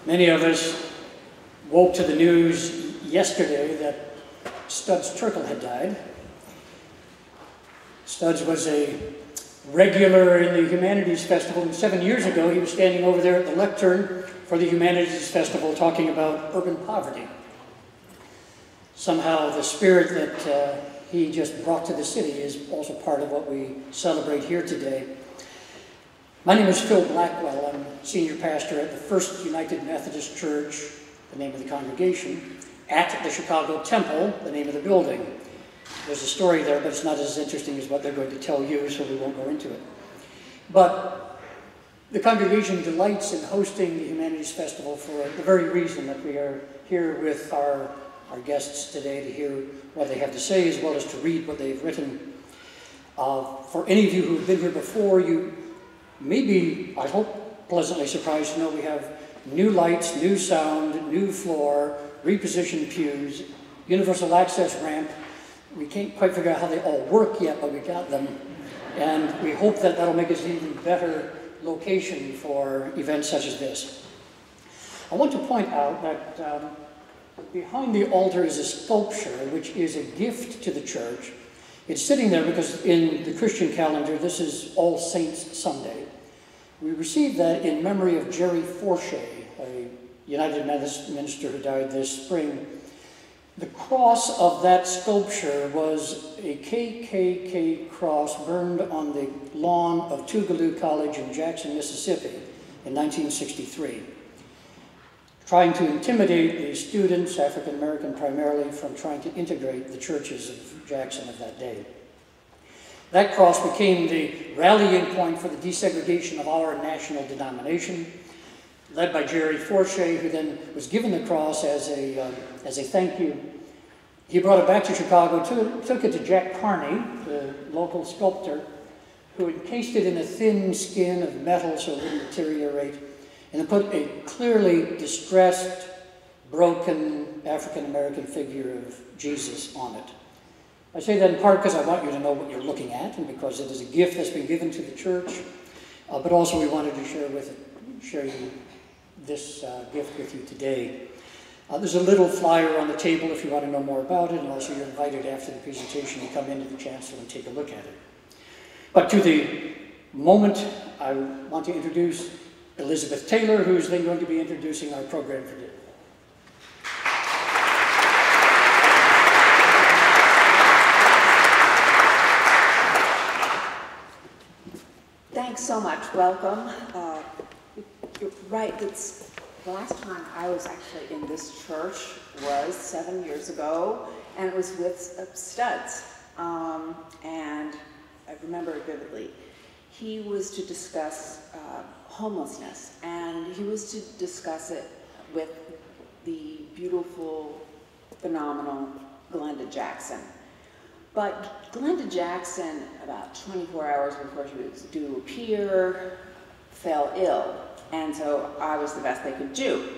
Many of us woke to the news yesterday that Studs Terkel had died. Studs was a regular in the Humanities Festival, and 7 years ago he was standing over there at the lectern for the Humanities Festival talking about urban poverty. Somehow the spirit that he just brought to the city is also part of what we celebrate here today. My name is Phil Blackwell. I'm senior pastor at the First United Methodist Church, the name of the congregation, at the Chicago Temple, the name of the building. There's a story there, but it's not as interesting as what they're going to tell you, so we won't go into it. But the congregation delights in hosting the Humanities Festival for the very reason that we are here with our guests today to hear what they have to say, as well as to read what they've written. For any of you who have been here before, you may be, I hope, pleasantly surprised to know we have new lights, new sound, new floor, repositioned pews, universal access ramp. We can't quite figure out how they all work yet, but we got them. And we hope that that'll make us an even better location for events such as this. I want to point out that behind the altar is a sculpture, which is a gift to the church. It's sitting there because in the Christian calendar, this is All Saints Sunday. We received that in memory of Garry, a United Methodist minister who died this spring. The cross of that sculpture was a KKK cross burned on the lawn of Tougaloo College in Jackson, Mississippi in 1963, trying to intimidate the students, African American primarily, from trying to integrate the churches of Jackson of that day. That cross became the rallying point for the desegregation of our national denomination, led by Garry, who then was given the cross as a thank you. He brought it back to Chicago, took it to Jack Carney, the local sculptor, who encased it in a thin skin of metal so it wouldn't deteriorate, and then put a clearly distressed, broken African-American figure of Jesus on it. I say that in part because I want you to know what you're looking at, and because it is a gift that's been given to the church, but also we wanted to share you this gift with you today. There's a little flyer on the table if you want to know more about it, and also you're invited after the presentation to come into the chancel and take a look at it. But to the moment, I want to introduce Elizabeth Taylor, who's then going to be introducing our program for today. Thanks so much. Welcome. You're right. The last time I was actually in this church was 7 years ago, and it was with Studs. And I remember it vividly. He was to discuss homelessness, and he was to discuss it with the beautiful, phenomenal Glenda Jackson. But Glenda Jackson, about 24 hours before she was due to appear, fell ill, and so I was the best they could do.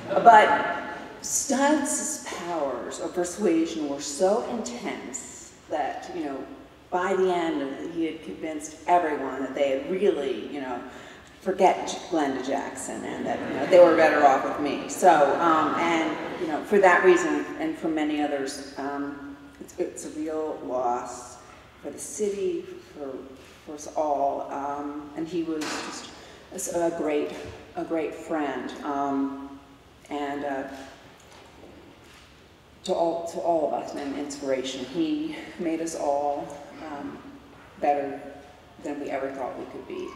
But Studs' powers of persuasion were so intense that, by the end, he had convinced everyone that they had really, forget Glenda Jackson, and that they were better off with me. So, and for that reason, and for many others, it's a real loss for the city, for us all, and he was just a great friend, and to all of us, and an inspiration. He made us all better than we ever thought we could be.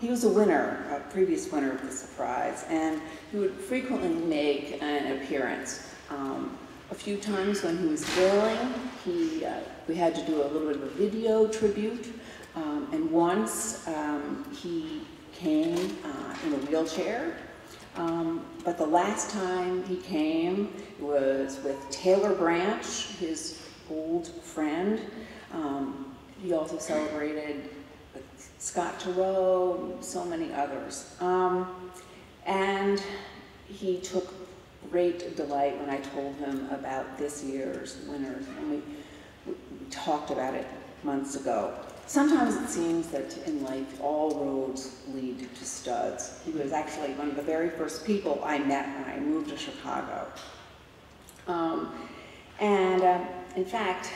He was a previous winner of the prize, and he would frequently make an appearance. A few times when he was bailing, we had to do a little bit of a video tribute, and once he came in a wheelchair, but the last time he came was with Taylor Branch, his old friend. He also celebrated with Scott Turow, so many others. And he took great delight when I told him about this year's winners, and we talked about it months ago. sometimes it seems that in life all roads lead to Studs. He was actually one of the very first people I met when I moved to Chicago. In fact,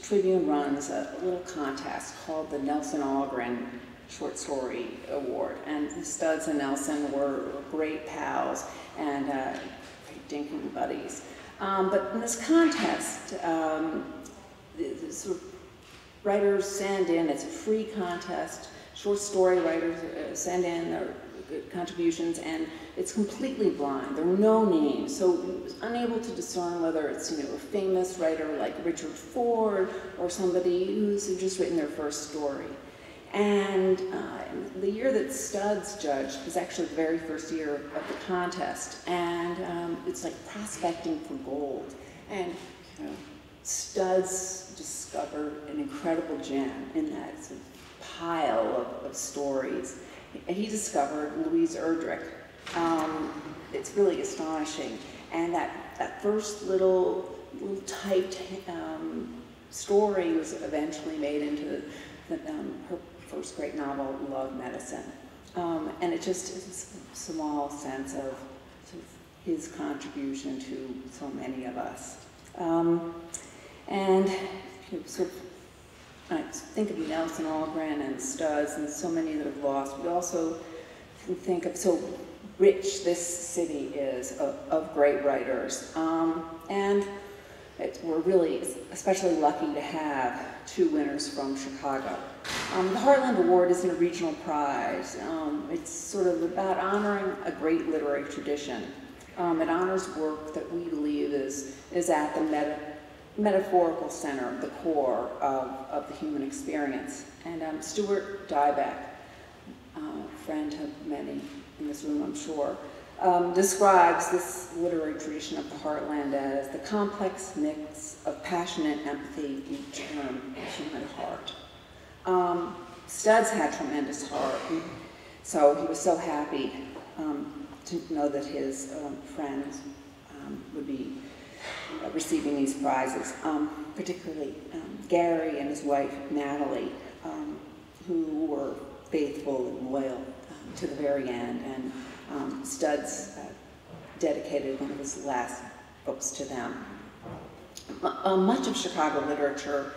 Tribune runs a little contest called the Nelson Algren Short Story Award, and Studs and Nelson were great pals and great drinking buddies. But in this contest, the sort of writers send in, it's a free contest, short story writers send in their contributions, and it's completely blind. There are no names, so I was unable to discern whether it's, you know, a famous writer like Richard Ford or somebody who's just written their first story. And the year that Studs judged was actually the very first year of the contest, and it's like prospecting for gold. And you know, Studs discovered an incredible gem in that sort of pile of stories. He discovered Louise Erdrich. It's really astonishing. And that first little typed story was eventually made into her first great novel, Love Medicine. And it just is a small sense of sort of his contribution to so many of us. And you know, sort of, I think of Nelson Algren and Studs and so many that have lost. We also can think of so rich this city is of great writers. And we're really especially lucky to have two winners from Chicago. The Heartland Award isn't a regional prize. It's sort of about honoring a great literary tradition. It honors work that we believe is at the metaphorical center, the core of the human experience. And Stuart Diebeck, friend of many in this room, I'm sure, describes this literary tradition of the Heartland as the complex mix of passion and empathy in term human heart. Studs had tremendous heart, and so he was so happy to know that his friends would be receiving these prizes, particularly Garry and his wife, Natalie, who were faithful and loyal to the very end, and Studs dedicated one of his last books to them. Much of Chicago literature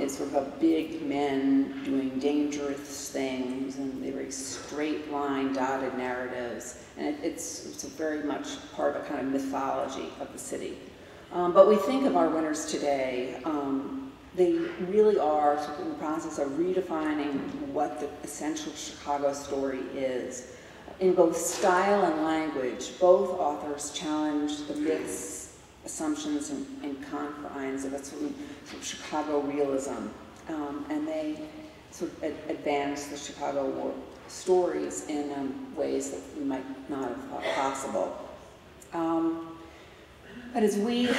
is sort of a big men doing dangerous things, and they're very straight line, dotted narratives, and it's very much part of a kind of mythology of the city. But we think of our winners today, they really are sort of in the process of redefining what the essential Chicago story is. In both style and language, both authors challenge the myths, assumptions, and confines of a sort of Chicago realism, and they sort of advance the Chicago stories in ways that we might not have thought possible. But as we,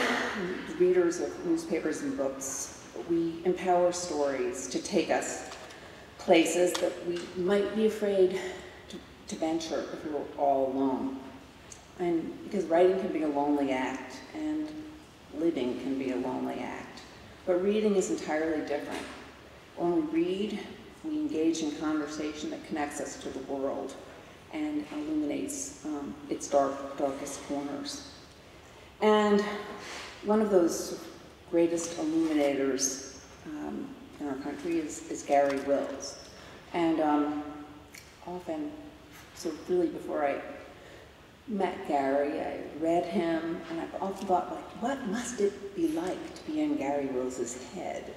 readers of newspapers and books, we empower stories to take us places that we might be afraid to venture if we were all alone. And because writing can be a lonely act, and living can be a lonely act. But reading is entirely different. When we read, we engage in conversation that connects us to the world and illuminates its darkest corners. And one of those greatest illuminators in our country is Garry Wills. And often, so really before I met Garry, I read him, and I've often thought, like, what must it be like to be in Garry Wills's head?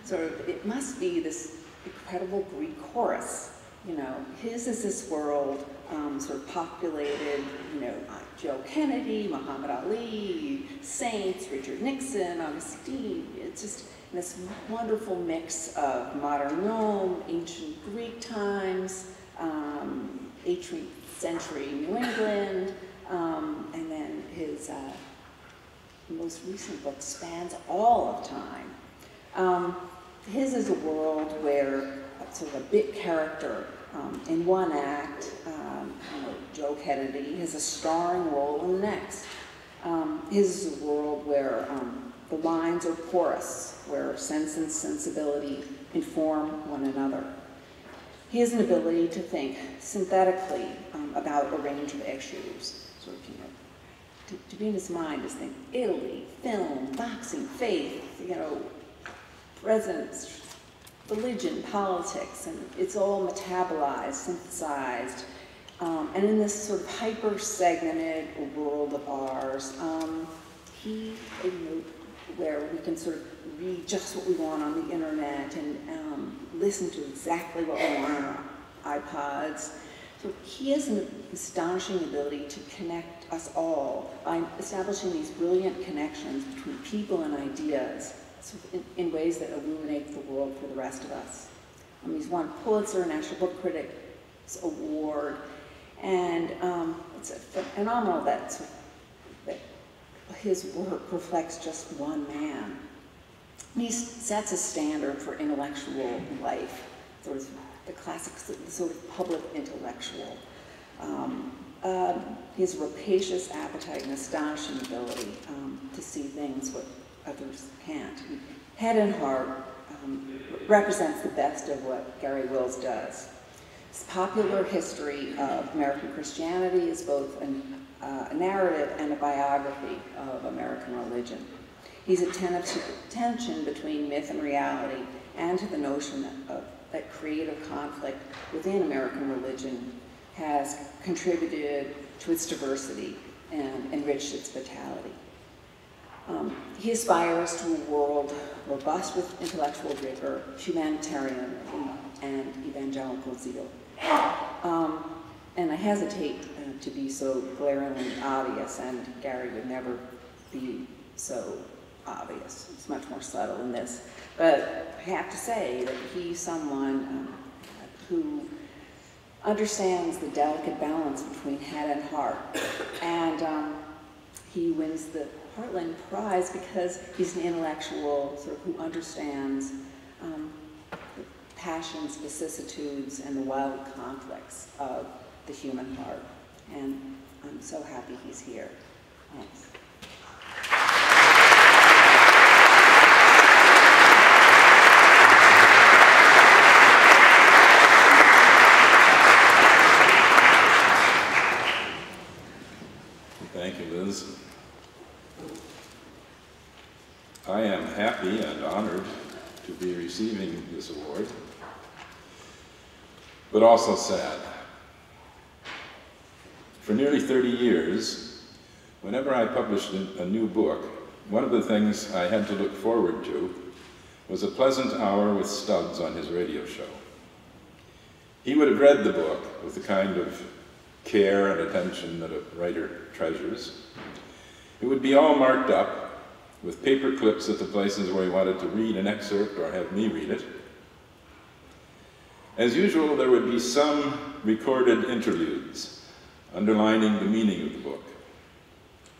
Sort of, it must be this incredible Greek chorus. You know, his is this world sort of populated, you know, Joe Kennedy, Muhammad Ali, saints, Richard Nixon, Augustine. It's just this wonderful mix of modern Rome, ancient Greek times, 18th century New England, and then his most recent book spans all of time. His is a world where sort of a big character in one act, you know, Joe Kennedy, has a starring role in the next. His is a world where The lines are porous, where sense and sensibility inform one another. He has an ability to think synthetically about a range of issues. Sort of, to be in his mind is think Italy, film, boxing, faith, presidents, religion, politics, and it's all metabolized, synthesized. And in this sort of hyper-segmented world of ours, where we can sort of read just what we want on the internet and listen to exactly what we want on our iPods. So he has an astonishing ability to connect us all by establishing these brilliant connections between people and ideas in ways that illuminate the world for the rest of us. He's won Pulitzer, National Book Critics Award, and it's phenomenal that his work reflects just one man. And he sets a standard for intellectual life, sort of the classic, the sort of public intellectual. He has rapacious appetite and astonishing ability to see things what others can't. Head and heart represents the best of what Garry Wills does. His popular history of American Christianity is both a narrative and a biography of American religion. He's attentive to the tension between myth and reality and to the notion that creative conflict within American religion has contributed to its diversity and enriched its vitality. He aspires to a world robust with intellectual rigor, humanitarian, and evangelical zeal. And I hesitate to be so glaringly obvious, and Garry would never be so obvious. It's much more subtle in this. But I have to say that he's someone who understands the delicate balance between head and heart. And he wins the Heartland Prize because he's an intellectual sort of who understands the passions, vicissitudes, and the wild conflicts of the human heart. And I'm so happy he's here. Thanks. Thank you, Liz. I am happy and honored to be receiving this award, but also sad. For nearly 30 years, whenever I published a new book, one of the things I had to look forward to was a pleasant hour with Stubbs on his radio show. He would have read the book with the kind of care and attention that a writer treasures. It would be all marked up with paper clips at the places where he wanted to read an excerpt or have me read it. As usual, there would be some recorded interludes underlining the meaning of the book.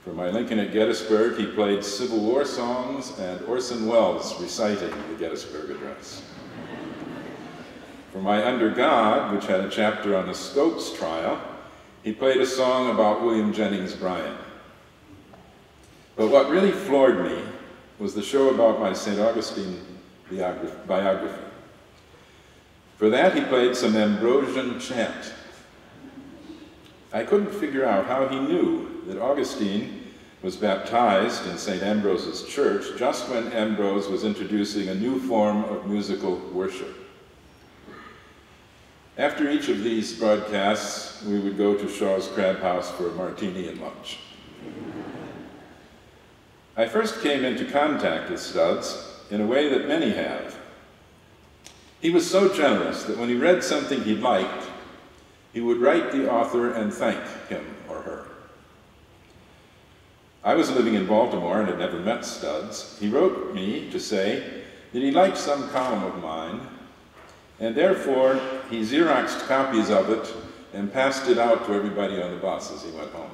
For my Lincoln at Gettysburg, he played Civil War songs and Orson Welles reciting the Gettysburg Address. For my Under God, which had a chapter on the Stokes trial, he played a song about William Jennings Bryan. But what really floored me was the show about my St. Augustine biography. For that, he played some Ambrosian chant. I couldn't figure out how he knew that Augustine was baptized in St. Ambrose's church just when Ambrose was introducing a new form of musical worship. After each of these broadcasts, we would go to Shaw's Crab House for a martini and lunch. I first came into contact with Stubbs in a way that many have. He was so generous that when he read something he liked, he would write the author and thank him or her. I was living in Baltimore and had never met Stubbs. He wrote me to say that he liked some column of mine, and therefore he Xeroxed copies of it and passed it out to everybody on the bus as he went home.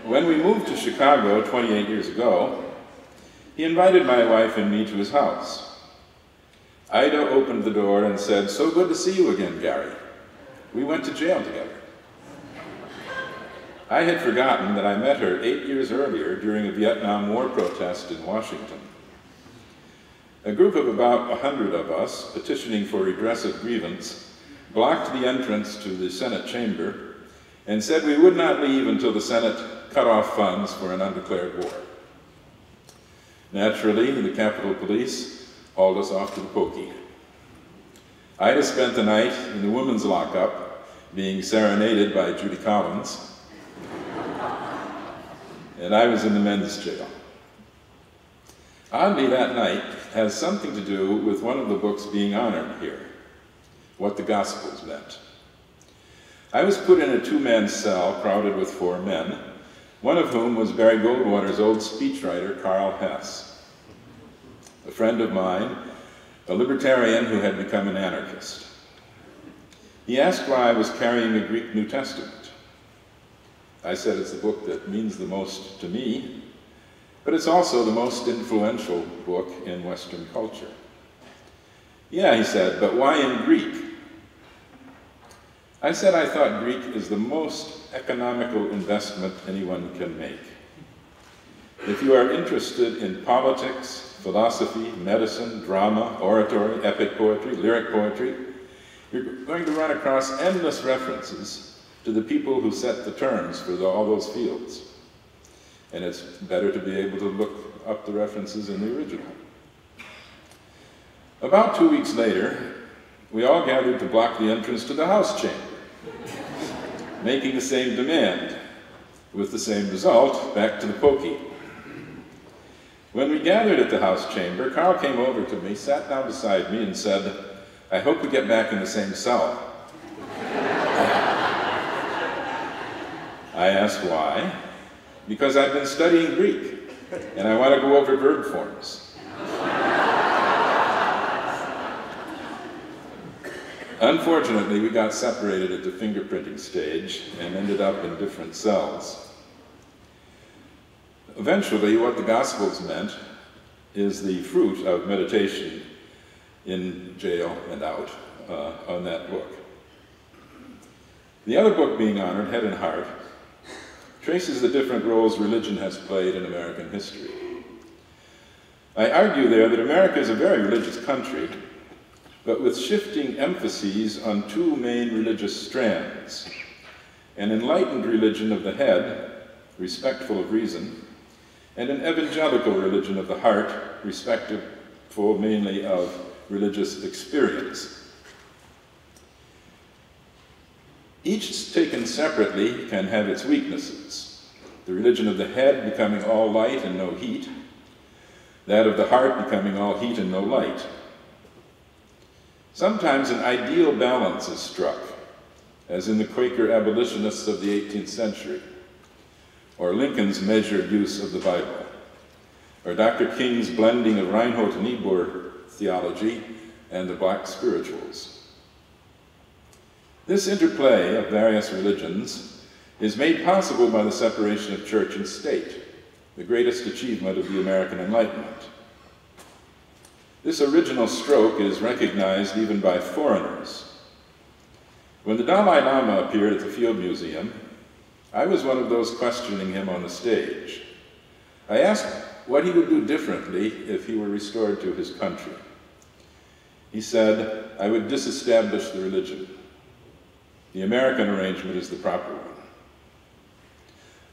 When we moved to Chicago 28 years ago, he invited my wife and me to his house. Ida opened the door and said, "So good to see you again, Garry. We went to jail together." I had forgotten that I met her 8 years earlier during a Vietnam War protest in Washington. A group of about 100 of us, petitioning for redress of grievance, blocked the entrance to the Senate chamber and said we would not leave until the Senate cut off funds for an undeclared war. Naturally, the Capitol Police hauled us off to the pokey. I had spent the night in the women's lockup, being serenaded by Judy Collins, and I was in the men's jail. Oddly, that night has something to do with one of the books being honored here, What the Gospels Meant. I was put in a two-man cell crowded with 4 men, one of whom was Barry Goldwater's old speechwriter, Carl Hess, a friend of mine, a libertarian who had become an anarchist. He asked why I was carrying a Greek New Testament. I said it's the book that means the most to me, but it's also the most influential book in Western culture. Yeah, he said, but why in Greek? I said I thought Greek is the most economical investment anyone can make. If you are interested in politics, philosophy, medicine, drama, oratory, epic poetry, lyric poetry, you're going to run across endless references to the people who set the terms for all those fields. And it's better to be able to look up the references in the original. About 2 weeks later, we all gathered to block the entrance to the House chamber, making the same demand, with the same result, back to the pokey. When we gathered at the House chamber, Carl came over to me, sat down beside me, and said, I hope we get back in the same cell. I asked why. Because I've been studying Greek, and I want to go over verb forms. Unfortunately, we got separated at the fingerprinting stage and ended up in different cells. Eventually, what the Gospels meant is the fruit of meditation in jail and out on that book. The other book being honored, Head and Heart, traces the different roles religion has played in American history. I argue there that America is a very religious country, but with shifting emphases on 2 main religious strands: an enlightened religion of the head, respectful of reason, and an evangelical religion of the heart, respectful mainly of religious experience. Each taken separately can have its weaknesses. The religion of the head becoming all light and no heat, that of the heart becoming all heat and no light. Sometimes an ideal balance is struck, as in the Quaker abolitionists of the 18th century, or Lincoln's measured use of the Bible, or Dr. King's blending of Reinhold Niebuhr theology and the black spirituals. This interplay of various religions is made possible by the separation of church and state, the greatest achievement of the American Enlightenment. This original stroke is recognized even by foreigners. When the Dalai Lama appeared at the Field Museum, I was one of those questioning him on the stage. I asked what he would do differently if he were restored to his country. He said, I would disestablish the religion. The American arrangement is the proper one.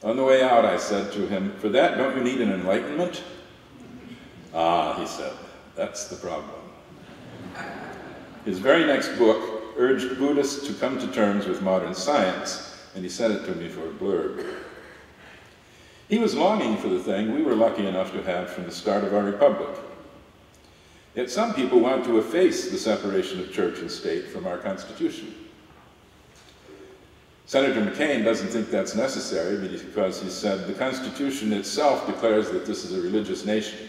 On the way out, I said to him, for that, don't you need an enlightenment? Ah, he said, that's the problem. His very next book urged Buddhists to come to terms with modern science, and he sent it to me for a blurb. He was longing for the thing we were lucky enough to have from the start of our republic. Yet some people want to efface the separation of church and state from our Constitution. Senator McCain doesn't think that's necessary because he said the Constitution itself declares that this is a religious nation.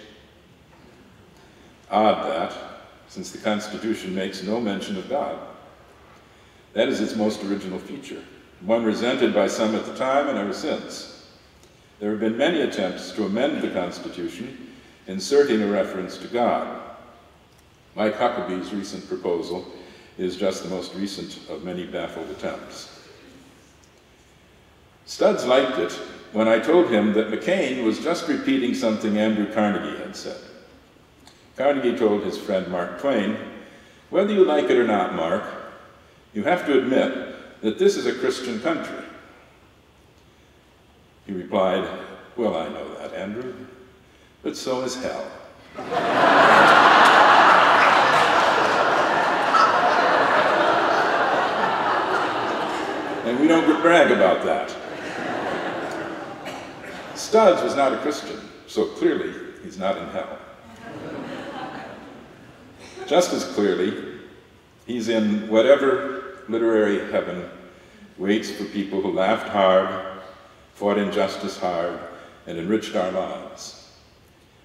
Odd that, since the Constitution makes no mention of God. That is its most original feature, one resented by some at the time and ever since. There have been many attempts to amend the Constitution, inserting a reference to God. Mike Huckabee's recent proposal is just the most recent of many baffled attempts. Studs liked it when I told him that McCain was just repeating something Andrew Carnegie had said. Carnegie told his friend Mark Twain, "Whether you like it or not, Mark, you have to admit that this is a Christian country." He replied, "Well, I know that, Andrew, but so is hell." And we don't brag about that. Studs was not a Christian, so clearly he's not in hell. Just as clearly, he's in whatever literary heaven waits for people who laughed hard, fought injustice hard, and enriched our lives.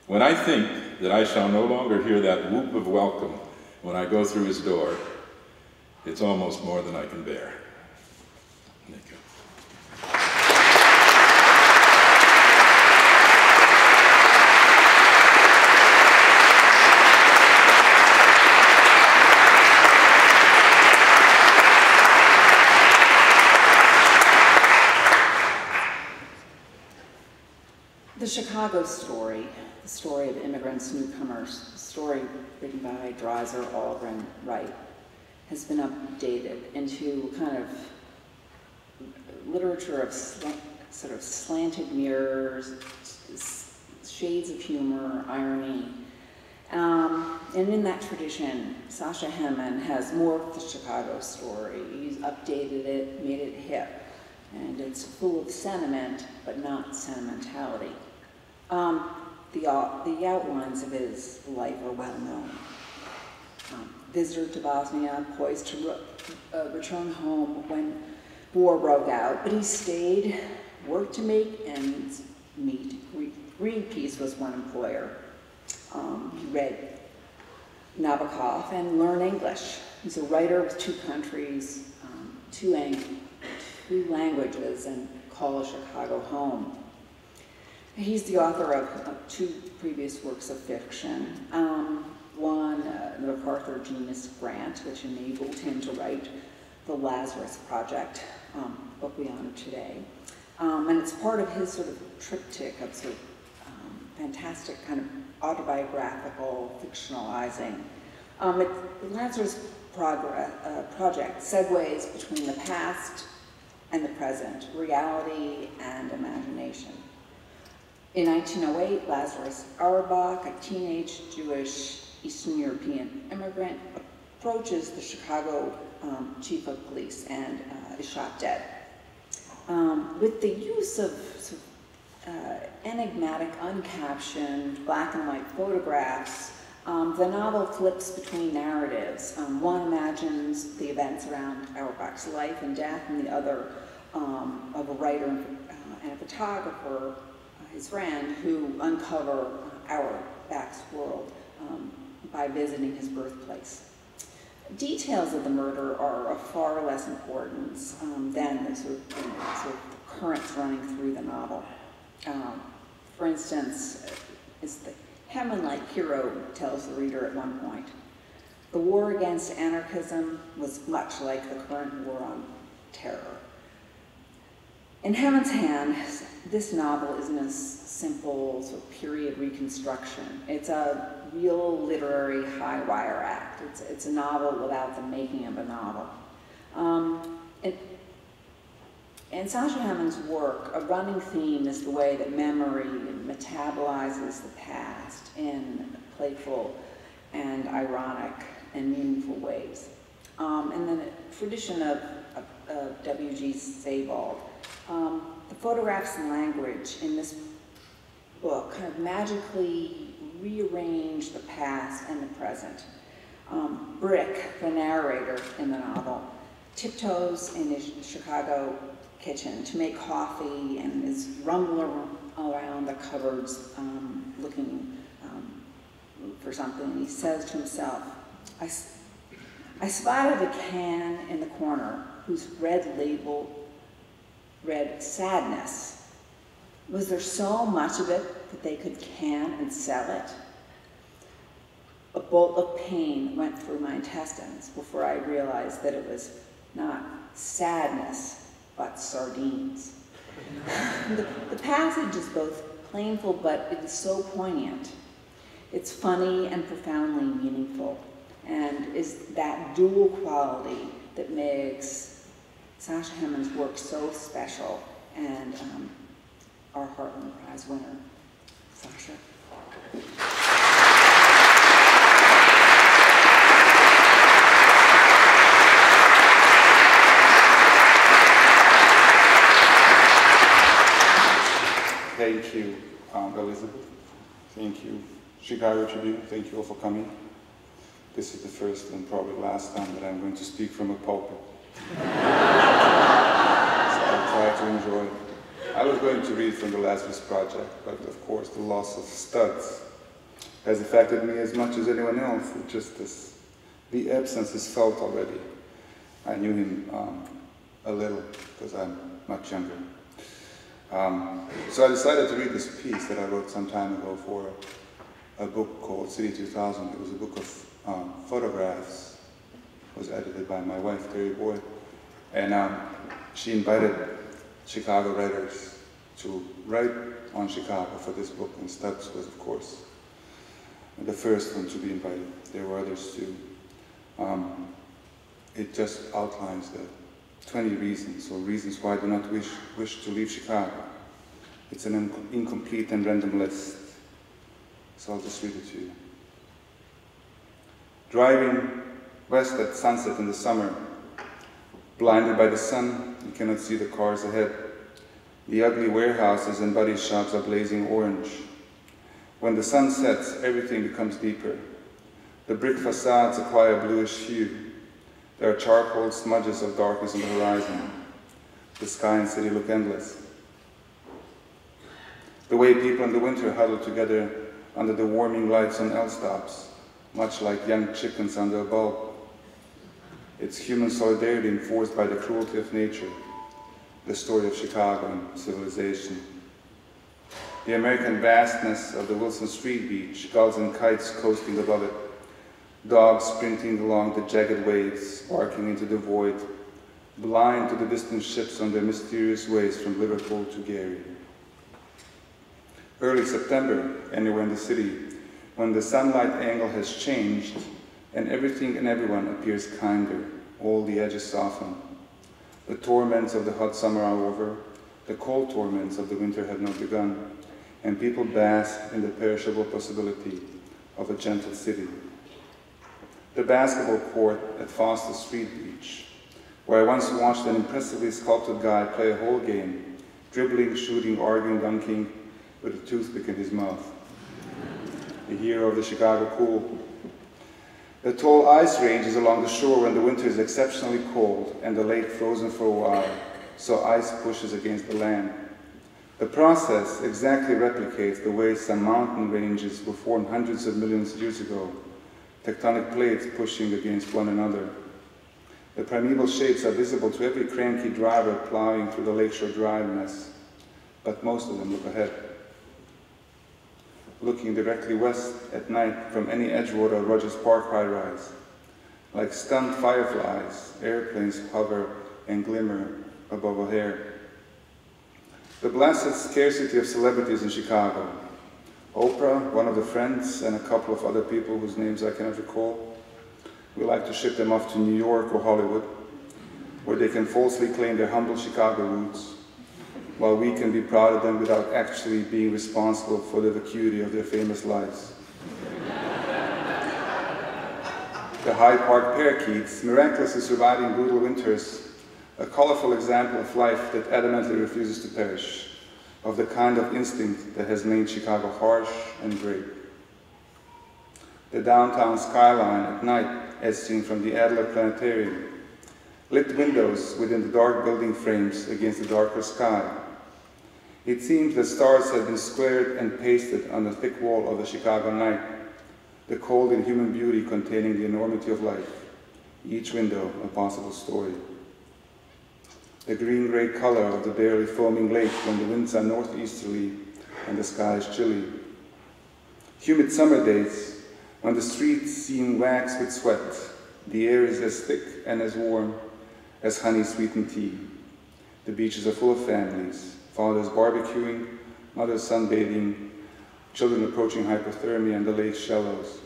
When I think that I shall no longer hear that whoop of welcome when I go through his door, it's almost more than I can bear. Thank you. The Chicago story, the story of immigrants, newcomers, the story written by Dreiser, Algren, Wright, has been updated into kind of literature of sort of slanted mirrors, shades of humor, irony. And in that tradition, Sasha Hemon has morphed the Chicago story. He's updated it, made it hip, and it's full of sentiment, but not sentimentality. The outlines of his life are well known. Visitor to Bosnia, poised to return home when war broke out, but he stayed, worked to make ends meet. Greenpeace was one employer. He read Nabokov and learned English. He's a writer with 2 countries, two languages, and calls Chicago home. He's the author of 2 previous works of fiction. One, the MacArthur Genius Grant, which enabled him to write The Lazarus Project, book we honor today. And it's part of his sort of triptych of sort of fantastic kind of autobiographical fictionalizing. The Lazarus Project segues between the past and the present, reality and imagination. In 1908, Lazarus Auerbach, a teenage Jewish Eastern European immigrant, approaches the Chicago chief of police and is shot dead. With the use of sort of, enigmatic, uncaptioned, black and white photographs, the novel flips between narratives. One imagines the events around Auerbach's life and death, and the other of a writer and a photographer, his friend, who uncover Auerbach's world by visiting his birthplace. Details of the murder are of far less importance than the sort of currents running through the novel. For instance, as the Hemon-like hero tells the reader at one point, the war against anarchism was much like the current war on terror. In Hemon's hands, this novel isn't a simple sort of period reconstruction. It's a real literary high wire act. It's a novel without the making of a novel. In Sasha Hemon's work, a running theme is the way that memory metabolizes the past in playful and ironic and meaningful ways. And then a tradition of W.G. Sebald, the photographs and language in this book kind of magically rearrange the past and the present. Brick, the narrator in the novel, tiptoes in his Chicago kitchen to make coffee and is rumbling around the cupboards looking for something. He says to himself, I spotted a can in the corner whose red label read sadness. Was there so much of it that they could can and sell it? A bolt of pain went through my intestines before I realized that it was not sadness, but sardines. The passage is both plainful, but it is so poignant. It's funny and profoundly meaningful, and is that dual quality that makes Sasha Hemon's work so special, and our Heartland Prize winner, Sasha. Thank you, Elizabeth. Thank you, Chicago Tribune. Thank you all for coming. This is the first and probably last time that I'm going to speak from a pulpit. So I'll try to enjoy. I was going to read from the Lazarus Project, but of course the loss of Studs has affected me as much as anyone else. It just as the absence is felt already. I knew him a little because I'm much younger. So I decided to read this piece that I wrote some time ago for a book called City 2000. It was a book of photographs. It was edited by my wife, Garry, and she invited Chicago writers to write on Chicago for this book, and Stubbs was, of course, the first one to be invited. There were others too. It just outlines the 20 reasons, or reasons why I do not wish to leave Chicago. It's an incomplete and random list, so I'll just read it to you. Driving west at sunset in the summer, blinded by the sun, you cannot see the cars ahead. The ugly warehouses and body shops are blazing orange. When the sun sets, everything becomes deeper. The brick facades acquire a bluish hue. There are charcoal smudges of darkness on the horizon. The sky and city look endless. The way people in the winter huddle together under the warming lights on L-stops, much like young chickens under a bulb. It's human solidarity enforced by the cruelty of nature, the story of Chicago and civilization. The American vastness of the Wilson Street beach, gulls and kites coasting above it, dogs sprinting along the jagged waves, barking into the void, blind to the distant ships on their mysterious ways from Liverpool to Garry. Early September, anywhere in the city, when the sunlight angle has changed and everything and everyone appears kinder, all the edges soften. The torments of the hot summer are over, the cold torments of the winter have not begun, and people bask in the perishable possibility of a gentle city. The basketball court at Foster Street Beach, where I once watched an impressively sculpted guy play a whole game, dribbling, shooting, arguing, dunking, with a toothpick in his mouth. The hero of the Chicago pool. The tall ice ranges along the shore when the winter is exceptionally cold and the lake frozen for a while, so ice pushes against the land. The process exactly replicates the way some mountain ranges were formed hundreds of millions of years ago, tectonic plates pushing against one another. The primeval shapes are visible to every cranky driver plowing through the Lakeshore Drive mess, but most of them look ahead. Looking directly west at night from any Edgewater or Rogers Park high-rise. Like stunned fireflies, airplanes hover and glimmer above O'Hare. The blessed scarcity of celebrities in Chicago. Oprah, one of the friends, and a couple of other people whose names I cannot recall. We like to ship them off to New York or Hollywood, where they can falsely claim their humble Chicago roots, while we can be proud of them without actually being responsible for the vacuity of their famous lives. The Hyde Park parakeets, miraculously surviving brutal winters, a colorful example of life that adamantly refuses to perish, of the kind of instinct that has made Chicago harsh and great. The downtown skyline at night, as seen from the Adler Planetarium, lit windows within the dark building frames against the darker sky. It seems that stars had been squared and pasted on the thick wall of the Chicago night, the cold and human beauty containing the enormity of life, each window a possible story. The green-gray color of the barely foaming lake when the winds are northeasterly and the sky is chilly. Humid summer days when the streets seem waxed with sweat, the air is as thick and as warm as honey-sweetened tea. The beaches are full of families, fathers barbecuing, mothers sunbathing, children approaching hypothermia, and the lake shallows.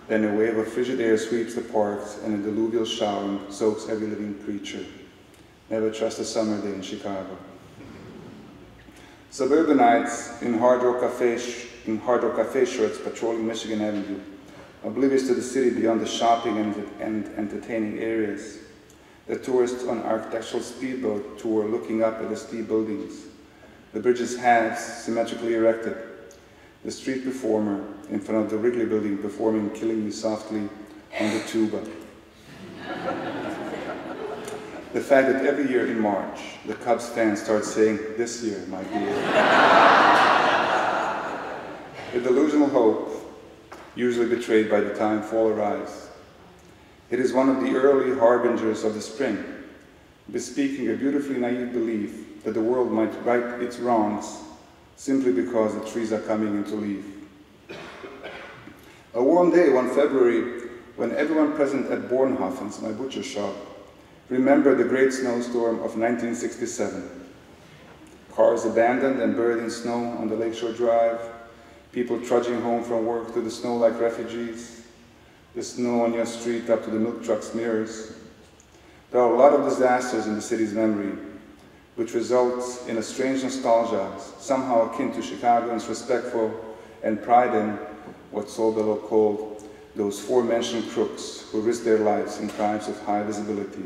Then a wave of frigid air sweeps the parks, and a diluvial shower soaks every living creature. Never trust a summer day in Chicago. Suburbanites in Hard Rock Cafe shirts patrolling Michigan Avenue, oblivious to the city beyond the shopping and entertaining areas. The tourists on architectural speedboat tour looking up at the steep buildings. The bridge's halves symmetrically erected. The street performer in front of the Wrigley building performing Killing Me Softly on the tuba. The fact that every year in March, the Cubs fans start saying, "This year, my dear." The delusional hope, usually betrayed by the time fall arrives. It is one of the early harbingers of the spring, bespeaking a beautifully naive belief that the world might right its wrongs simply because the trees are coming into leaf. A warm day one February, when everyone present at Bornhofen's, my butcher shop, remembered the great snowstorm of 1967. Cars abandoned and buried in snow on the Lakeshore Drive, people trudging home from work to the snow like refugees, the snow on your street up to the milk truck's mirrors. There are a lot of disasters in the city's memory, which results in a strange nostalgia, somehow akin to Chicagoans' respect for and pride in what Sobello called those four-mentioned crooks who risked their lives in crimes of high visibility.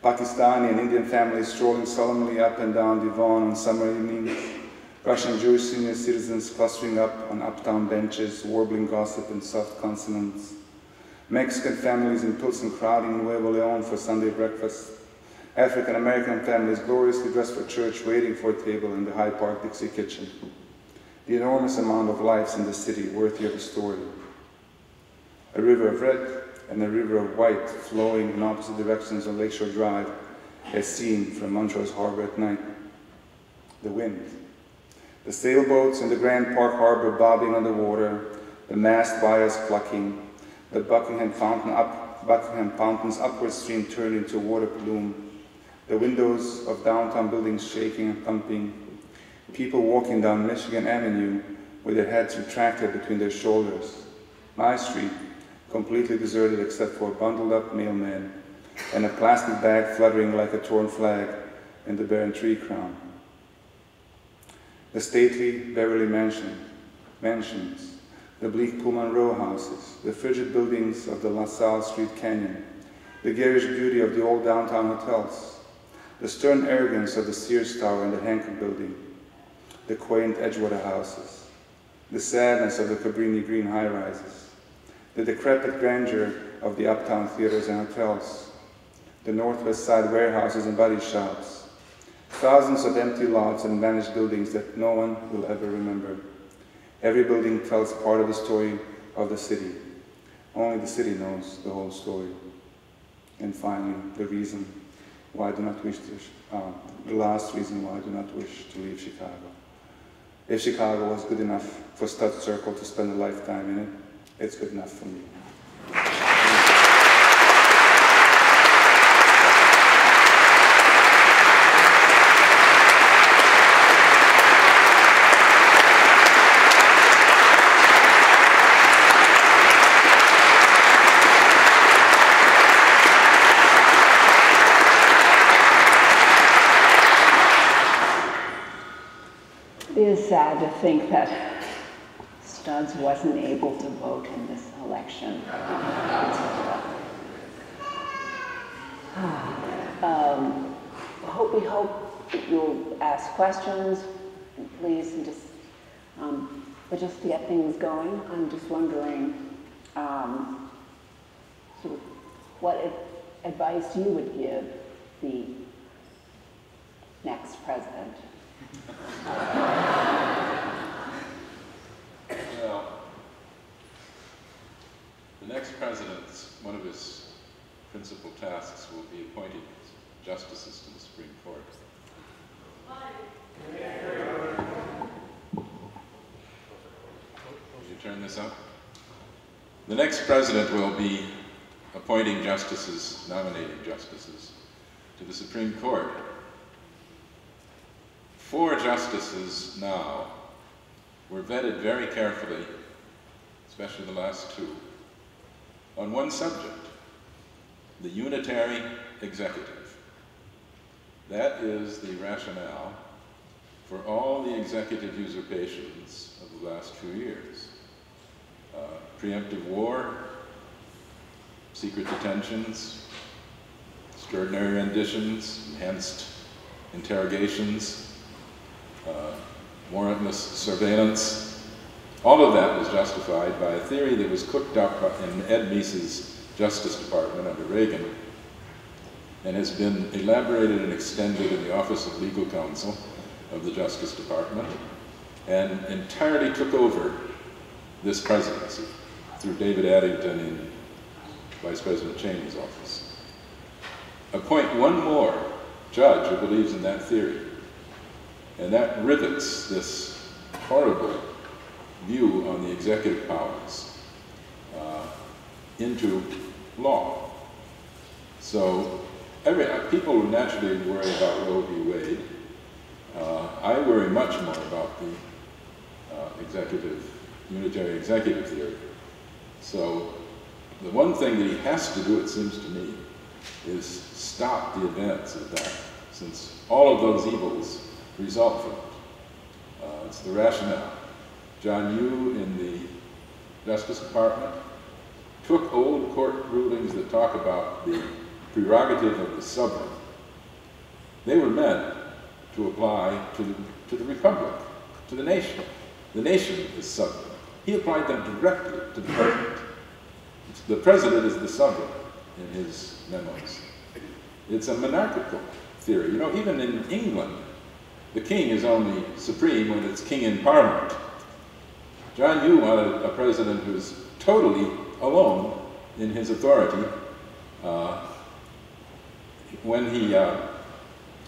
Pakistani and Indian families strolling solemnly up and down Devon on summer evenings, Russian Jewish senior citizens clustering up on uptown benches, warbling gossip in soft consonants, Mexican families in Pilsen crowding Nuevo Leon for Sunday breakfast, African American families gloriously dressed for church waiting for a table in the Hyde Park Dixie kitchen. The enormous amount of lives in the city worthy of a story. A river of red and a river of white flowing in opposite directions on Lakeshore Drive as seen from Montrose Harbor at night. The wind. The sailboats in the Grand Park Harbor bobbing on the water, the mast wires clucking, the Buckingham Fountain's upward stream turned into a water plume, the windows of downtown buildings shaking and pumping, people walking down Michigan Avenue with their heads retracted between their shoulders. My street, completely deserted except for a bundled up mailman and a plastic bag fluttering like a torn flag in the barren tree crown. The stately Beverly mansions, the bleak Pullman row houses, the frigid buildings of the LaSalle Street Canyon, the garish beauty of the old downtown hotels, the stern arrogance of the Sears Tower and the Hancock Building, the quaint Edgewater houses, the sadness of the Cabrini Green high-rises, the decrepit grandeur of the uptown theaters and hotels, the Northwest Side warehouses and body shops, thousands of empty lots and vanished buildings that no one will ever remember. Every building tells part of the story of the city. Only the city knows the whole story. And finally, the reason why I do not wish to, the last reason why I do not wish to leave Chicago. If Chicago was good enough for Stud Circle to spend a lifetime in it, it's good enough for me. It is sad to think that Studs wasn't able to vote in this election. We hope that you'll ask questions, please, and but just to get things going, I'm just wondering sort of what advice you would give the next president. Well, the next president, one of his principal tasks will be appointing justices to the Supreme Court. Would you turn this up? The next president will be appointing justices, nominating justices to the Supreme Court. 4 justices now were vetted very carefully, especially the last 2, on one subject, the unitary executive. That is the rationale for all the executive usurpations of the last 2 years. Preemptive war, secret detentions, extraordinary renditions, enhanced interrogations, warrantless surveillance. All of that was justified by a theory that was cooked up in Ed Meese's Justice Department under Reagan and has been elaborated and extended in the Office of Legal Counsel of the Justice Department and entirely took over this presidency through David Addington in Vice President Cheney's office. Appoint one more judge who believes in that theory, and that rivets this horrible view on the executive powers into law. So people naturally worry about Roe v. Wade. I worry much more about the unitary executive theory. So the one thing that he has to do, it seems to me, is stop the advance of that, since all of those evils result from it. It's the rationale. John Yoo in the Justice Department took old court rulings that talk about the prerogative of the sovereign. They were meant to apply to the republic, to the nation. The nation is sovereign. He applied them directly to the president. The president is the sovereign in his memos. It's a monarchical theory. You know, even in England, the king is only supreme when it's king in parliament. John Yoo wanted a president who's totally alone in his authority. When he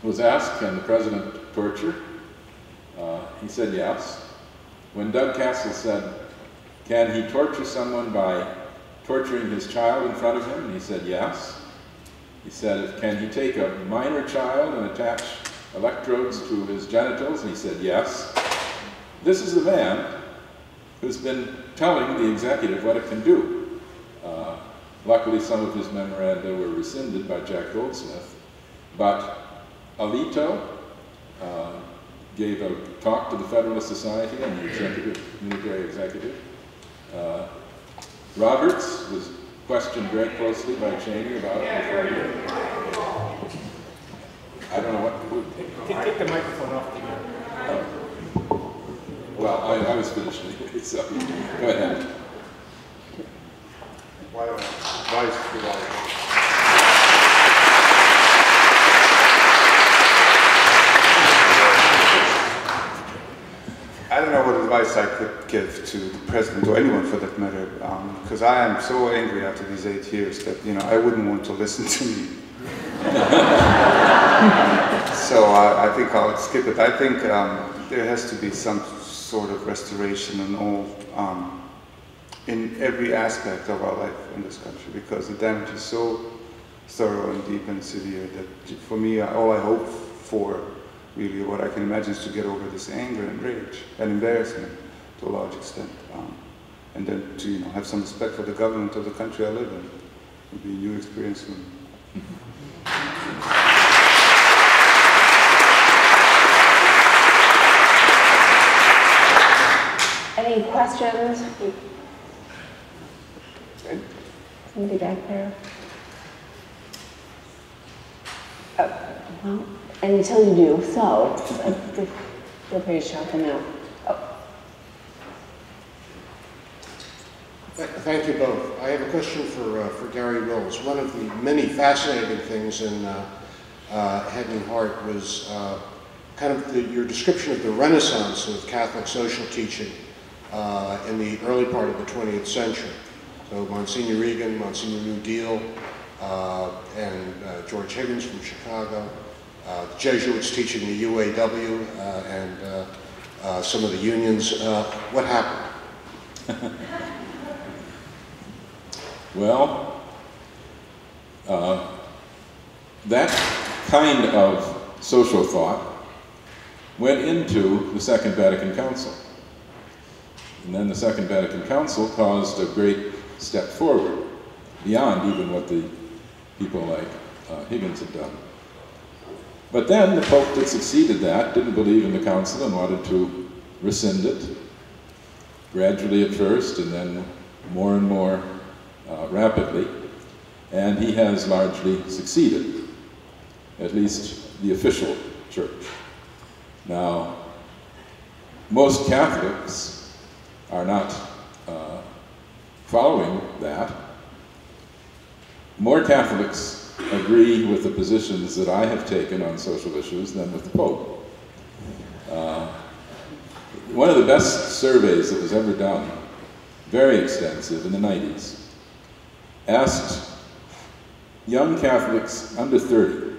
was asked, can the president torture? He said yes. When Doug Castle said, can he torture someone by torturing his child in front of him? And he said yes. He said, can he take a minor child and attach electrodes to his genitals? And he said yes. This is the man who's been telling the executive what it can do. Luckily, some of his memoranda were rescinded by Jack Goldsmith. But Alito gave a talk to the Federalist Society on the unitary executive. Roberts was questioned very closely by Cheney about it before he... I don't know what... Take the microphone off the air. Well, I was finished anyway, so go ahead. I don't know what advice I could give to the president or anyone for that matter, because I am so angry after these 8 years that, you know, I wouldn't want to listen to me. So I think I'll skip it. I think there has to be some sort of restoration in all, in every aspect of our life in this country, because the damage is so thorough and deep and severe that for me, all I hope for, really, what I can imagine is to get over this anger and rage and embarrassment to a large extent, and then to, you know, have some respect for the government of the country I live in. It would be a new experience for me. Any questions? Somebody back there? Well, and until you do, so feel free to shout them out. Oh. Thank you both. I have a question for Garry Wills. One of the many fascinating things in Head and Heart was kind of your description of the renaissance of Catholic social teaching in the early part of the 20th century. So Monsignor Regan, Monsignor New Deal, and George Higgins from Chicago, the Jesuits teaching the UAW, and some of the unions. What happened? Well, that kind of social thought went into the Second Vatican Council. And then the Second Vatican Council caused a great step forward, beyond even what the people like Higgins had done. But then the Pope that succeeded that didn't believe in the Council and wanted to rescind it, gradually at first, and then more and more rapidly. And he has largely succeeded, at least the official church. Now, most Catholics are not following that. More Catholics agree with the positions that I have taken on social issues than with the Pope. One of the best surveys that was ever done, very extensive, in the 90s, asked young Catholics under 30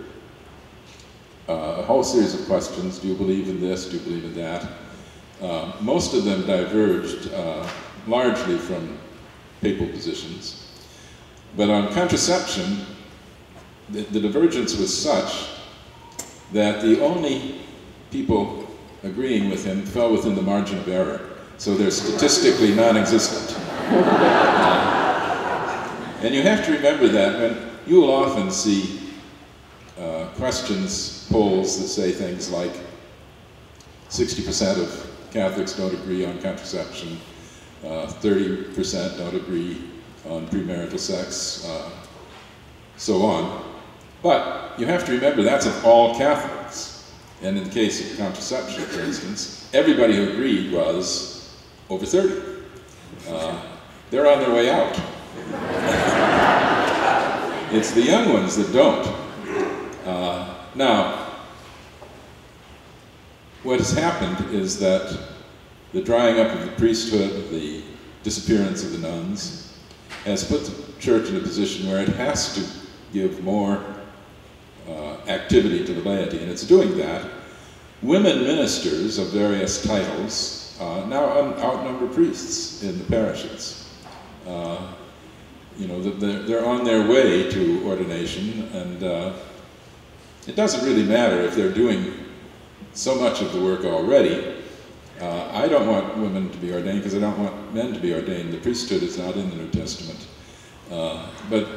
a whole series of questions. Do you believe in this? Do you believe in that? Most of them diverged largely from papal positions. But on contraception, the divergence was such that the only people agreeing with him fell within the margin of error. So they're statistically non-existent. And you have to remember that when you will often see questions, polls that say things like 60% of Catholics don't agree on contraception, 30% don't agree on premarital sex, so on. But you have to remember that's of all Catholics. And in the case of contraception, for instance, everybody who agreed was over 30. They're on their way out. It's the young ones that don't. Now, what has happened is that the drying up of the priesthood, the disappearance of the nuns, has put the church in a position where it has to give more activity to the laity, and it's doing that. Women ministers of various titles now outnumber priests in the parishes. You know, they're on their way to ordination, and it doesn't really matter if they're doing so much of the work already. I don't want women to be ordained because I don't want men to be ordained. The priesthood is not in the New Testament. But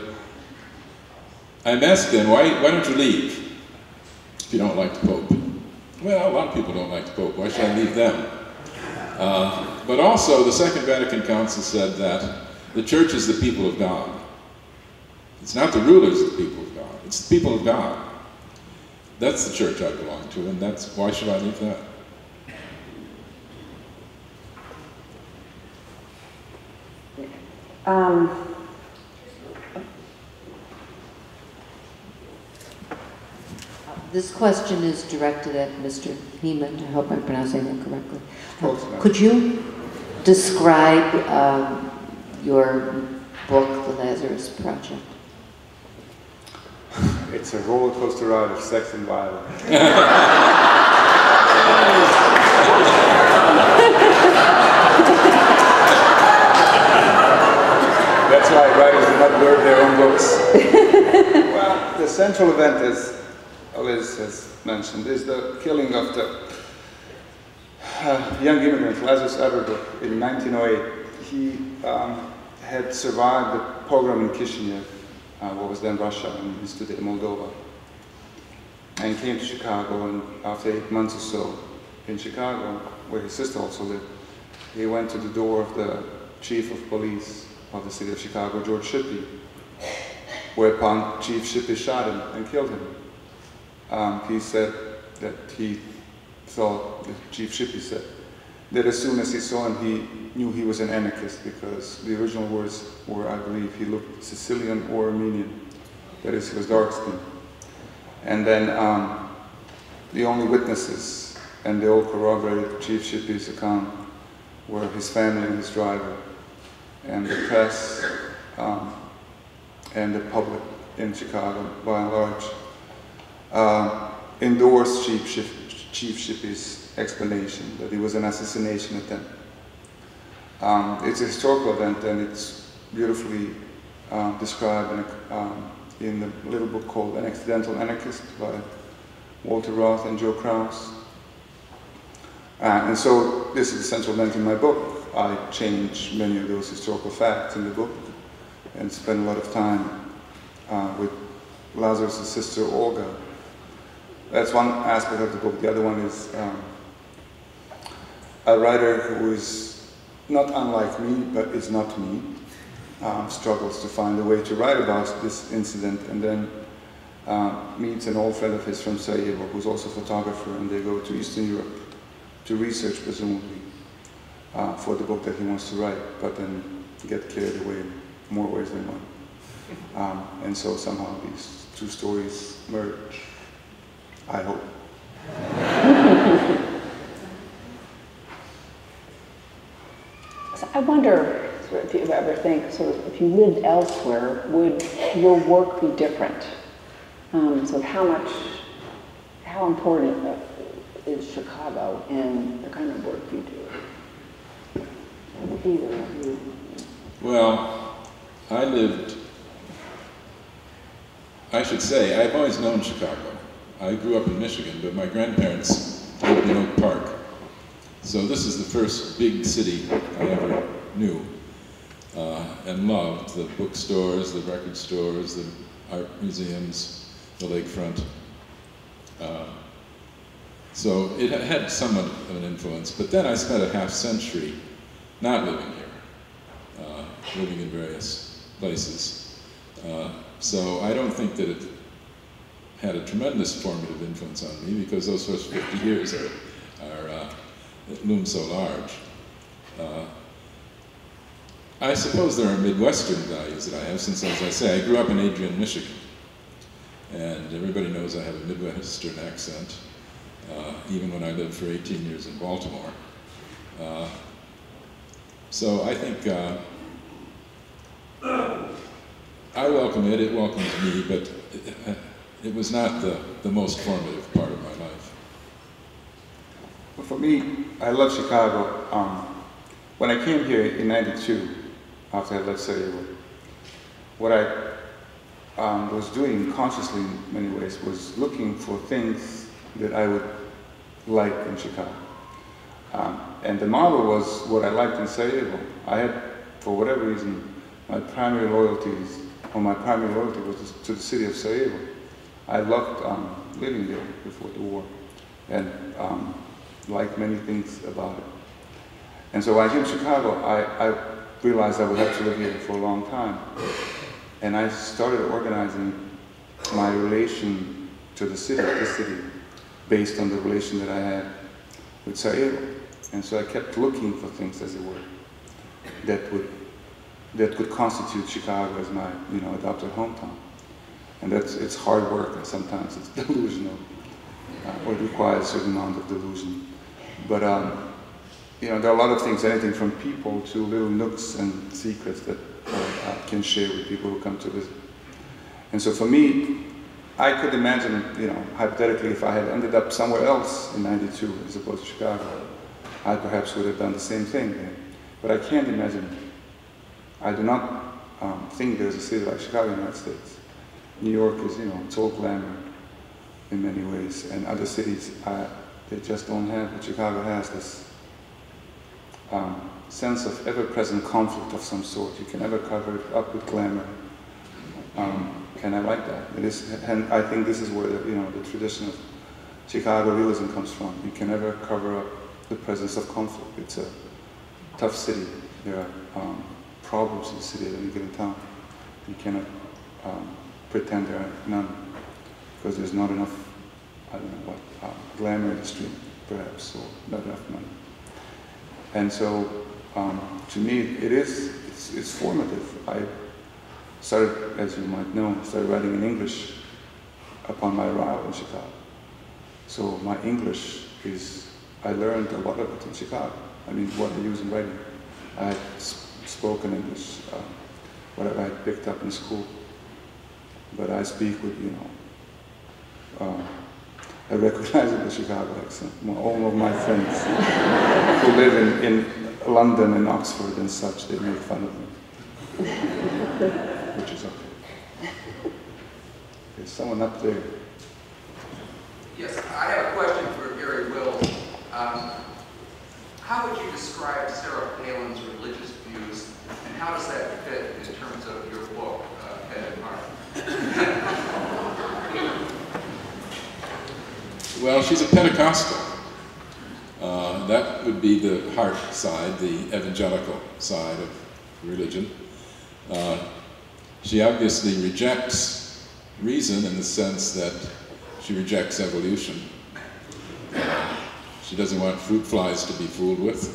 I'm asked then, why don't you leave if you don't like the Pope? Well, a lot of people don't like the Pope. Why should I leave them? But also, the Second Vatican Council said that the church is the people of God. It's not the rulers of the people of God. It's the people of God. That's the church I belong to, and that's why should I leave that? This question is directed at Mr. Hemon. I hope I'm pronouncing that correctly. Close enough. Could you describe your book, The Lazarus Project? It's a roller coaster ride of sex and violence. That's why writers do not word their own books. Well, the central event, as Liz has mentioned, is the killing of the young immigrant Lazarus Everbrook in 1908. He had survived the pogrom in Kishinev, what was then Russia, and is today Moldova, and came to Chicago, and after 8 months or so in Chicago, where his sister also lived, he went to the door of the chief of police of the city of Chicago, George Shippey, whereupon Chief Shippey shot him and killed him. He said that he thought, Chief Shippey said, that as soon as he saw him, he knew he was an anarchist, because the original words were, I believe, he looked Sicilian or Armenian. That is, he was dark-skinned. And then the only witnesses, and they all corroborated Chief Shippey's account, were his family and his driver, and the press, and the public in Chicago, by and large, endorsed Chief Shippey's explanation that it was an assassination attempt. It's a historical event, and it's beautifully described in the little book called An Accidental Anarchist by Walter Roth and Joe Krause. And so this is the central event in my book. I change many of those historical facts in the book and spend a lot of time with Lazarus' sister Olga. That's one aspect of the book. The other one is a writer who is not unlike me, but is not me, struggles to find a way to write about this incident, and then meets an old friend of his from Sarajevo, who's also a photographer, and they go to Eastern Europe to research, presumably, for the book that he wants to write, but then get carried away in more ways than one. And so somehow these two stories merge, I hope. So I wonder if you ever think, if you lived elsewhere, would your work be different? How important is Chicago in the kind of work you do? Either of you. Well, I've always known Chicago. I grew up in Michigan, but my grandparents lived in Oak Park. So this is the first big city I ever knew and loved. The bookstores, the record stores, the art museums, the lakefront. So it had somewhat of an influence, but then I spent a half century not living here, living in various places. So I don't think that it had a tremendous formative influence on me, because those first 50 years loom so large. I suppose there are Midwestern values that I have, since, as I say, I grew up in Adrian, Michigan. And everybody knows I have a Midwestern accent, even when I lived for 18 years in Baltimore. So I think I welcome it, it welcomes me, but it was not the most formative part of my life. Well, for me, I love Chicago. When I came here in '92, after I left Sarajevo, what I was doing consciously in many ways was looking for things that I would like in Chicago. And the model was what I liked in Sarajevo. I had, for whatever reason, my primary loyalty was to the city of Sarajevo. I loved living there before the war, and liked many things about it. And so when I came to Chicago, I realized I would have to live here for a long time. And I started organizing my relation to this city, based on the relation that I had with Sarajevo. And so I kept looking for things, as it were, that could constitute Chicago as my, adopted hometown. And it's hard work, and sometimes it's delusional, or it requires a certain amount of delusion. But there are a lot of things, anything from people to little nooks and secrets that I can share with people who come to visit. And so for me, I could imagine, hypothetically, if I had ended up somewhere else in '92 as opposed to Chicago, I perhaps would have done the same thing. But I can't imagine. I do not think there's a city like Chicago in the United States. New York is, it's all glamour in many ways, and other cities, they just don't have what Chicago has, this sense of ever-present conflict of some sort. You can never cover it up with glamour, and I like that. And I think this is where the tradition of Chicago realism comes from. You can never cover up the presence of conflict. It's a tough city. There are problems in the city at any given time. You cannot pretend there are none, because there's not enough, glamour in the street, perhaps, or not enough money. And so, to me, it's formative. I started, as you might know, writing in English upon my arrival in Chicago. So my English I learned a lot of it in Chicago. What I use in writing. I had spoken English, whatever I had picked up in school. But I speak with, a recognizable Chicago accent. All of my friends who live in London and Oxford and such, they make fun of me, which is okay. There's someone up there. Yes, I have a question for Garry Wills. describe Sarah Palin's religious views, and how does that fit in terms of your book, Head and Heart? Well, she's a Pentecostal. That would be the heart side, the evangelical side of religion. She obviously rejects reason in the sense that she rejects evolution. She doesn't want fruit flies to be fooled with.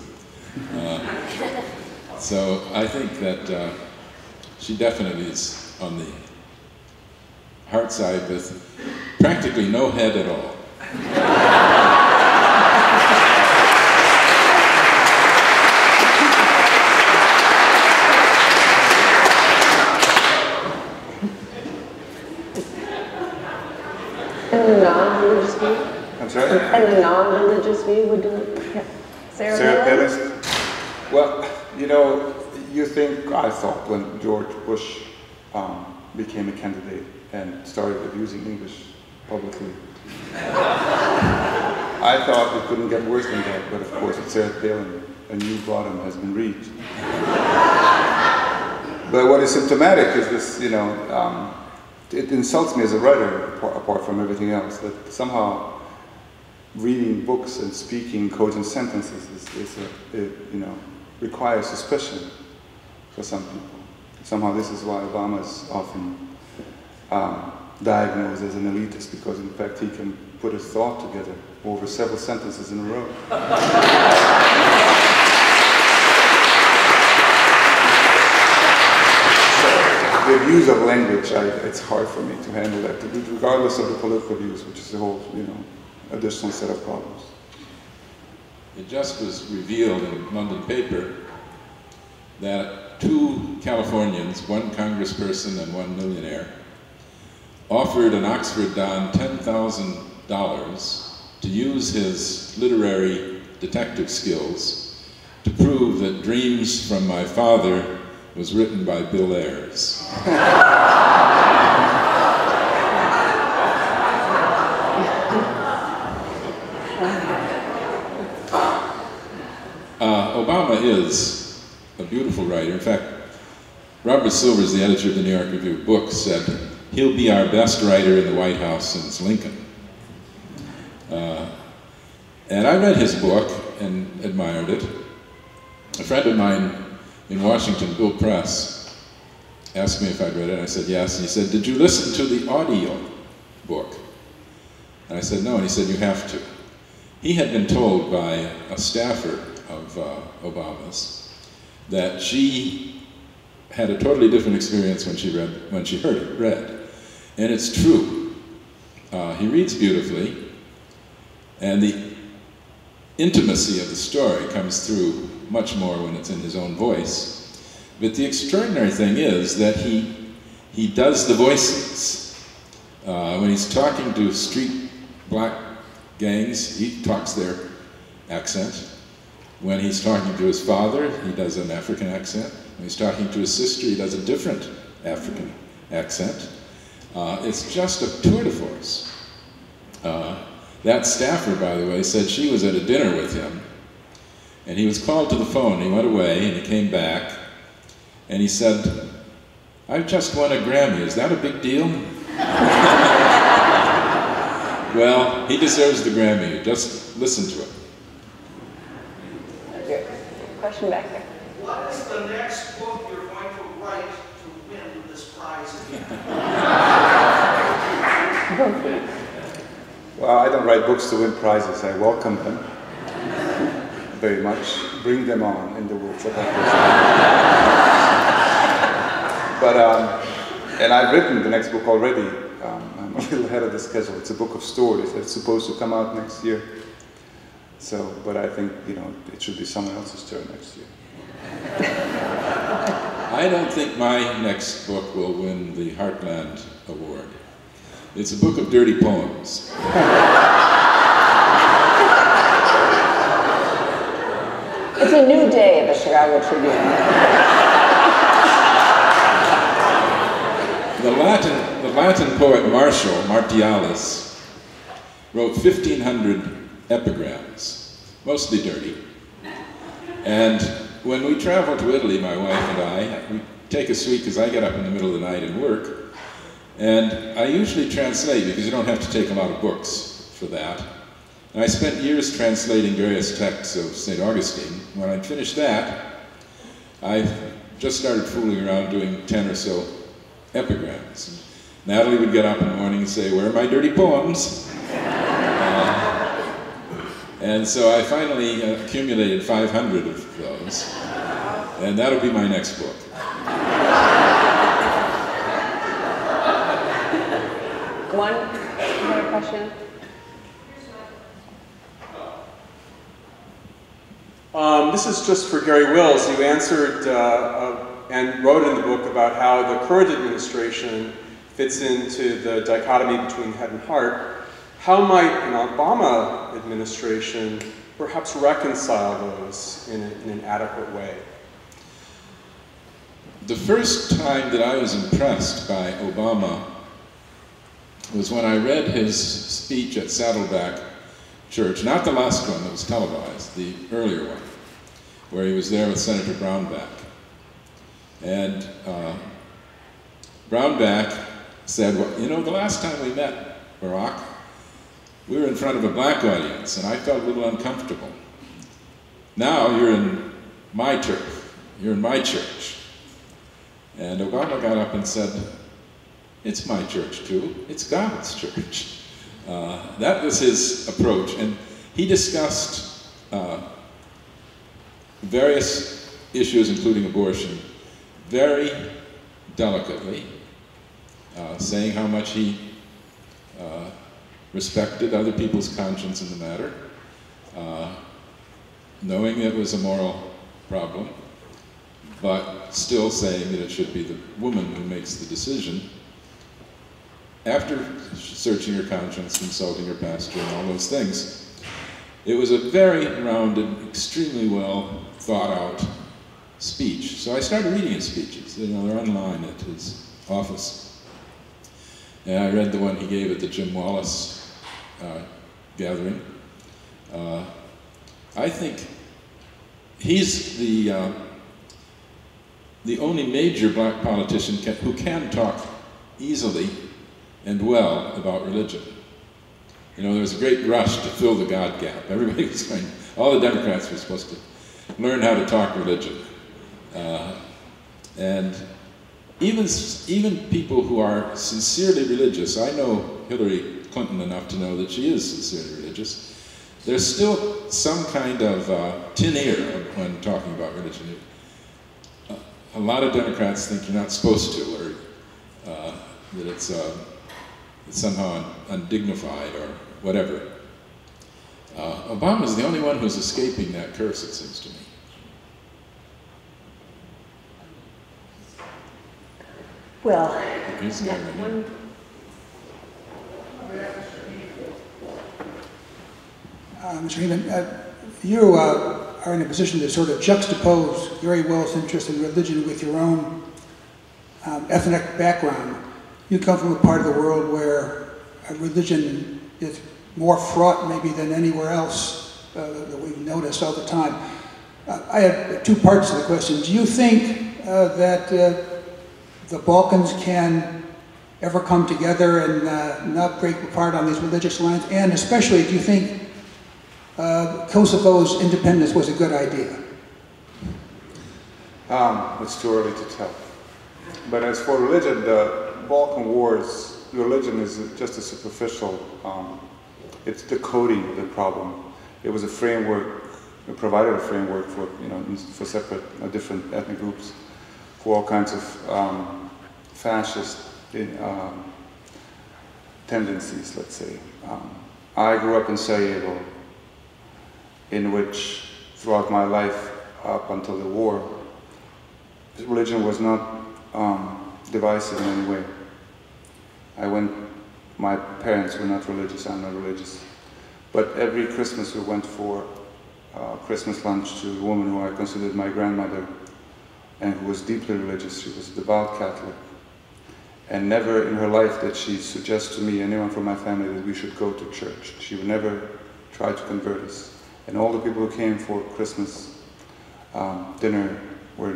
So I think that she definitely is on the heart side with practically no head at all. And the non-religious view? I'm sorry? And the non-religious view would do Sarah Palin? Well, you know, I thought when George Bush became a candidate and started abusing English publicly, I thought it couldn't get worse than that, but of course with Sarah Palin, a new bottom has been reached. But what is symptomatic is this, you know, it insults me as a writer, apart from everything else, that somehow reading books and speaking cogent sentences you know, requires suspicion for some people. Somehow this is why Obama is often diagnosed as an elitist, because in fact he can put a thought together over several sentences in a row. The abuse of language, it's hard for me to handle that, regardless of the political views, which is a whole, you know, additional set of problems. It just was revealed in a London paper that 2 Californians, one congressperson and one millionaire, offered an Oxford Don $10,000 to use his literary detective skills to prove that Dreams from My Father was written by Bill Ayers. Obama is a beautiful writer. In fact, Robert Silvers, the editor of the New York Review of Books, said, "He'll be our best writer in the White House since Lincoln." And I read his book and admired it. A friend of mine in Washington, Bill Press, asked me if I'd read it. I said yes. And he said, "Did you listen to the audio book?" And I said no, and he said, "You have to." He had been told by a staffer of Obama's that she had a totally different experience when she heard it read. And it's true. He reads beautifully, and the intimacy of the story comes through much more when it's in his own voice. But the extraordinary thing is that he does the voices. When he's talking to street black gangs, he talks their accent. When he's talking to his father, he does an African accent. When he's talking to his sister, he does a different African accent. It's just a tour de force. That staffer, by the way, said she was at a dinner with him, and he was called to the phone. He went away, and he came back, and he said, "I've just won a Grammy. Is that a big deal?" Well, he deserves the Grammy. Just listen to it. Question back there. What is the next book you're going to write to win this prize again? Well, I don't write books to win prizes. I welcome them very much. Bring them on, in the words of that person. But, and I've written the next book already. I'm a little ahead of the schedule. It's a book of stories. It's supposed to come out next year. So, but I think, you know, it should be someone else's turn next year. I don't think my next book will win the Heartland Award. It's a book of dirty poems. It's a new day at the Chicago Tribune. The Latin poet Martialis wrote 1,500 epigrams, mostly dirty. And when we travel to Italy, my wife and I, we take a suite because I get up in the middle of the night and work. And I usually translate because you don't have to take a lot of books for that. And I spent years translating various texts of St. Augustine. When I finished that, I just started fooling around doing 10 or so epigrams. Natalie would get up in the morning and say, "Where are my dirty poems?" And so I finally accumulated 500 of those, and that'll be my next book. One other question. This is just for Garry Wills. You answered and wrote in the book about how the current administration fits into the dichotomy between head and heart. How might an Obama administration perhaps reconcile those in an adequate way? The first time that I was impressed by Obama was when I read his speech at Saddleback Church, not the last one that was televised, the earlier one, where he was there with Senator Brownback. And Brownback said, "Well, you know, the last time we met, Barack, we were in front of a black audience, and I felt a little uncomfortable. Now you're in my turf, you're in my church." And Obama got up and said, "It's my church too, it's God's church." That was his approach, and he discussed various issues, including abortion, very delicately, saying how much he respected other people's conscience in the matter, knowing it was a moral problem, but still saying that it should be the woman who makes the decision after searching her conscience, consulting her pastor, and all those things. It was a very rounded, extremely well thought out speech. So I started reading his speeches. You know, they're online at his office. And I read the one he gave at the Jim Wallace gathering. I think he's the only major black politician who can talk easily and well about religion. You know, there was a great rush to fill the God gap. Everybody was going, all the Democrats were supposed to learn how to talk religion. And even people who are sincerely religious, I know Hillary Clinton enough to know that she is sincerely religious, there's still some kind of tin ear when talking about religion. A lot of Democrats think you're not supposed to, or that it's somehow undignified or whatever. Obama's the only one who's escaping that curse, it seems to me. Well, Mr. Hemon, you are in a position to sort of juxtapose Garry Wills' interest in religion with your own ethnic background. You come from a part of the world where religion is more fraught maybe than anywhere else that we've noticed all the time. I have two parts to the question. Do you think that the Balkans can ever come together and not break apart on these religious lines? And especially, do you think Kosovo's independence was a good idea? It's too early to tell. But as for religion, the Balkan Wars, religion is just a superficial, it's the coding of the problem. It was a framework, it provided a framework for, for separate, different ethnic groups, for all kinds of fascist tendencies, let's say. I grew up in Sarajevo, in which throughout my life, up until the war, religion was not divisive in any way. My parents were not religious, I'm not religious. But every Christmas we went for Christmas lunch to a woman who I considered my grandmother and who was deeply religious. She was a devout Catholic. And never in her life did she suggest to me, anyone from my family, that we should go to church. She would never try to convert us. And all the people who came for Christmas dinner where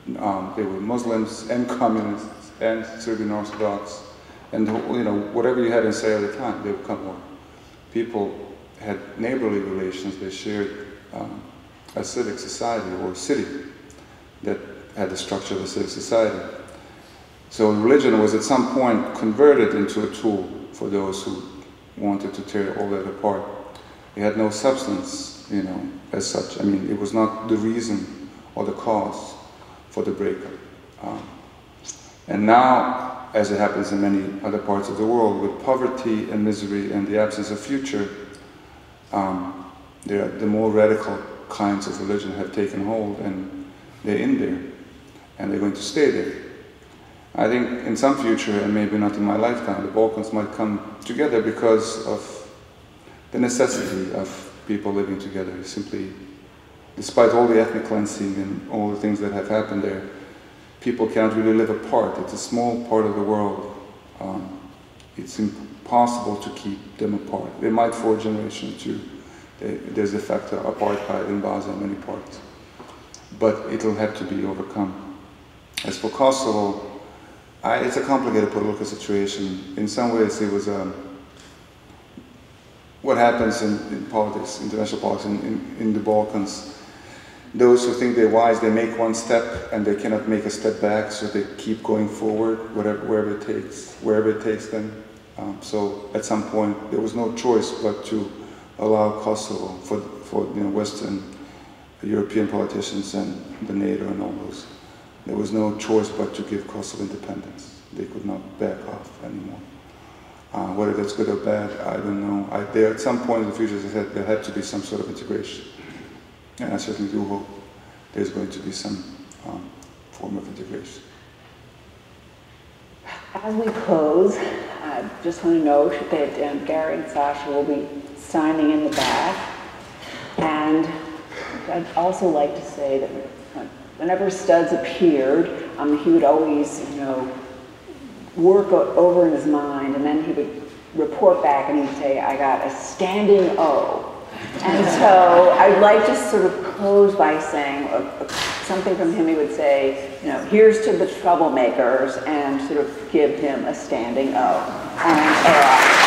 they were Muslims and communists and Serbian Orthodox, and whatever you had in Serbia at the time, they would come over. People had neighborly relations. They shared a civic society or city that had the structure of a civic society. So religion was at some point converted into a tool for those who wanted to tear all that apart. It had no substance, as such. I mean, it was not the reason or the cause for the breakup. And now, as it happens in many other parts of the world, with poverty and misery and the absence of future, the more radical kinds of religion have taken hold, and they're in there, and they're going to stay there. I think in some future, and maybe not in my lifetime, the Balkans might come together because of the necessity of people living together. Simply, despite all the ethnic cleansing and all the things that have happened there, people cannot really live apart. It's a small part of the world. It's impossible to keep them apart. They might for a generation or two. There's the fact of apartheid in Bosnia in many parts. But it'll have to be overcome. As for Kosovo, it's a complicated political situation. In some ways, it was what happens in politics, international politics in the Balkans. Those who think they're wise, they make one step and they cannot make a step back, so they keep going forward, wherever it takes them. So at some point, there was no choice but to allow Kosovo for Western European politicians and the NATO and all those. There was no choice but to give Kosovo independence. They could not back off anymore. Whether that's good or bad, I don't know. At some point in the future, as I said, there had to be some sort of integration. And I certainly do hope there's going to be some form of integration. As we close, I just want to note that Garry and Sasha will be signing in the back. And I'd also like to say that whenever Studs appeared, he would always, work over in his mind, and then he would report back and he'd say, I got a standing O. And so I'd like to sort of close by saying something from him. He would say, here's to the troublemakers, and sort of give him a standing O. And